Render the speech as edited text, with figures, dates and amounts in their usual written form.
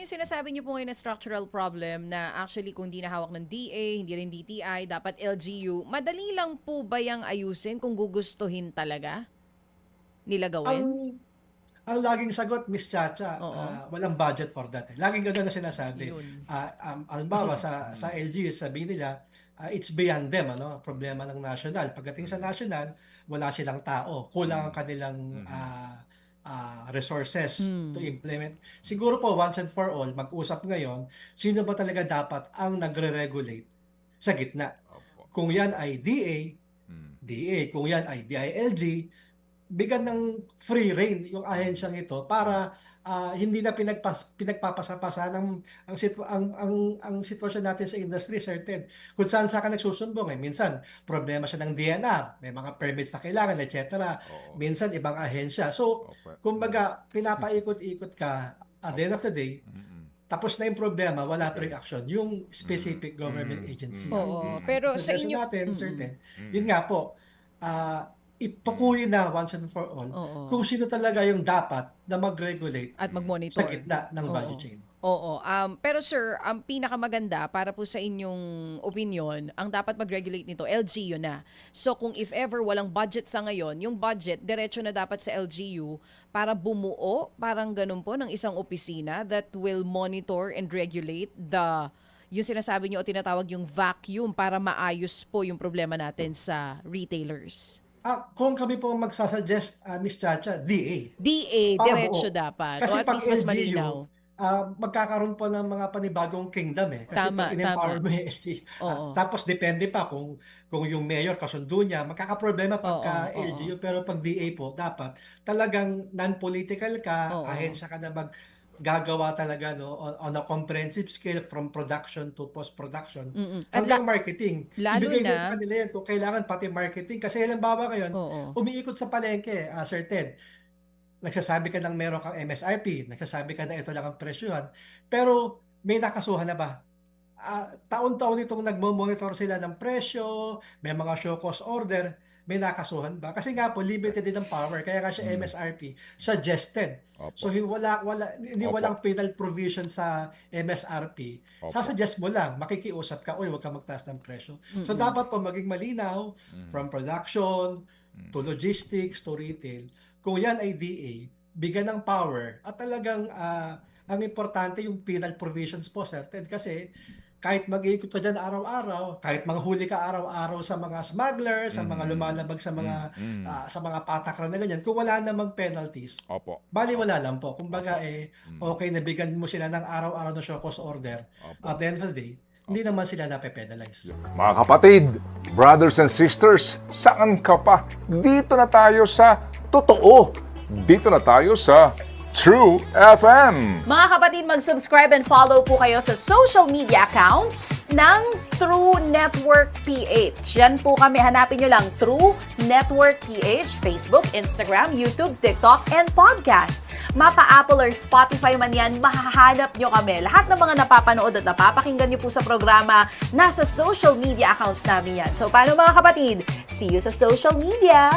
sinasabi niyo po ngayon na structural problem na actually kung di nahawak ng DA, hindi rin DTI, dapat LGU, madali lang po ba yung ayusin kung gugustuhin talaga nila gawin? Ang laging sagot, Miss Chacha, Oo. walang budget for that. Laging gano'n na sinasabi. Yun. Halimbawa, sa LGU, sabihin nila, it's beyond them, problema ng national. Pagdating sa national, wala silang tao. Kulang ang kanilang resources to implement. Siguro po, once and for all, mag-usap ngayon, sino ba talaga dapat ang nagre-regulate sa gitna? Opo. Kung yan ay DA, kung yan ay DILG, bigyan ng free rein yung ahensyang ito para hindi na pinagpapasa-pasa ng ang sitwasyon natin sa industry, certain. Kung saan ka nagsusumbong minsan problema siya ng DNR, may mga permits na kailangan, etc. Oo. Minsan ibang ahensya. So, Opo. kumbaga pinapaikot-ikot ka at the end of the day, tapos na yung problema, wala pa rin action. Yung specific government agency. Oo. Pero sa Suggestion inyo... natin, certain. Yun nga po, itukuyin na once and for all Oo. kung sino talaga yung dapat na mag-regulate At mag-monitor. sa gitna ng Oo. value chain. Oo. Pero sir, ang pinakamaganda para po sa inyong opinion, ang dapat mag-regulate nito, LGU na. So kung if ever walang budget sa ngayon, yung budget, diretso na dapat sa LGU para bumuo, parang ganun po, ng isang opisina that will monitor and regulate yung sinasabi niyo o tinatawag yung vacuum para maayos po yung problema natin sa retailers. Kung kami po magsasuggest, Miss Chacha, DA. DA, Para diretso buo. dapat. Kasi O at pag least mas LGU, malinaw. magkakaroon po ng mga panibagong kingdom Kasi Tama, pag in-empower tama. mo yung LGU. Oo. Tapos depende pa kung yung mayor kasundo niya, magkakaproblema pagka Oo, LGU. Pero pag DA po, dapat talagang non-political ka, Oo. ahensya ka na gagawa talaga on a comprehensive scale from production to post-production At hanggang marketing. lalo Ibigay mo na- sa kanila yan kung kailangan pati marketing. Kasi halimbawa ngayon, Oo. umiikot sa palengke, Sir Ted, nagsasabi ka ng meron kang MSRP, nagsasabi ka na ito lang ang presyohan, pero may nakasuhan na ba? Taon-taon itong nagmo-monitor sila ng presyo, may mga show cause order, may nakasuhan ba? Kasi nga po, limited din ang power, kaya nga siya MSRP, suggested. Opo. So hindi Opo. walang penal provision sa MSRP. Opo. Sasuggest mo lang, makikiusap ka, huwag ka magtaas ng presyo. So dapat po maging malinaw from production to logistics to retail. Kung yan ay DA, bigyan ng power at talagang ang importante yung penal provisions po, certain. Kasi kahit mag-iikot ka dyan araw-araw, kahit manghuli ka araw-araw sa mga smugglers, sa mga lumalabag sa mga patakran na ganyan, kung wala namang penalties, Opo. bali wala lang po. Kumbaga okay na bigyan mo sila ng araw-araw na show cause order. Opo. At the end of the day, hindi naman sila nape-penalize. Mga kapatid, brothers and sisters, saan ka pa? Dito na tayo sa totoo. Dito na tayo sa True FM. Mga kapatid, mag-subscribe and follow po kayo sa social media accounts ng True Network PH. Yan po kami. Hanapin nyo lang True Network PH, Facebook, Instagram, YouTube, TikTok, and podcast. Mapa Apple or Spotify man yan, mahahanap nyo kami. Lahat ng mga napapanood at napapakinggan nyo po sa programa, nasa social media accounts namin yan. So, paano mga kapatid? See you sa social media!